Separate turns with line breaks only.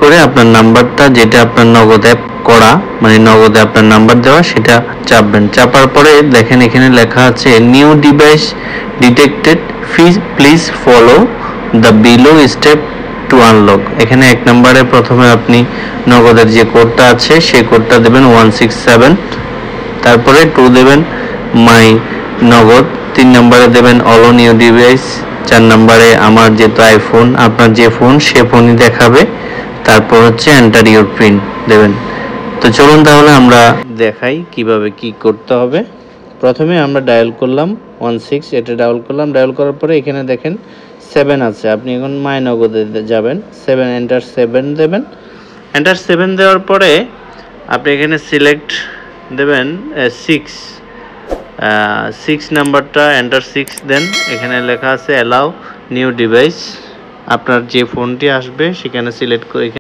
করে আপনার নাম্বারটা যেটা আপনার নগদ অ্যাপ করা মানে নগদে আপনার নাম্বার দেওয়া সেটা চাপবেন। চাপার পরে দেখেন এখানে লেখা আছে new device detected, please follow the below step two unlock. এখানে 1 নম্বরে প্রথমে আপনি নগদের যে কোডটা আছে সেই কোডটা দেবেন 167, তারপরে 2 দেবেন মাই নগদ, 3 নম্বরে দেবেন অল নিউ ডিভাইস, 4 নম্বরে আমার যেহেতু আইফোন আপনার যে ফোন সে ফোনই দেখাবে, তারপর হচ্ছে এন্টার ইউর পিন দেবেন। তো চলুন তাহলে আমরা দেখাই কিভাবে কি করতে হবে। প্রথমে আমরা ডায়াল করলাম 16, এটা ডায়াল করলাম, ডায়াল করার পরে এখানে দেখেন 7 আছে, আপনি এখন মাই নগদে যাবেন, 7 এন্টার 7 দেবেন। এন্টার 7 দেওয়ার পরে আপনি এখানে সিলেক্ট দেবেন 6 নাম্বারটা এন্টার 6 দেন। এখানে লেখা আছে অ্যালাউ নিউ ডিভাইস, আপনার যে ফোনটি আসবে সেখানে সিলেক্ট করে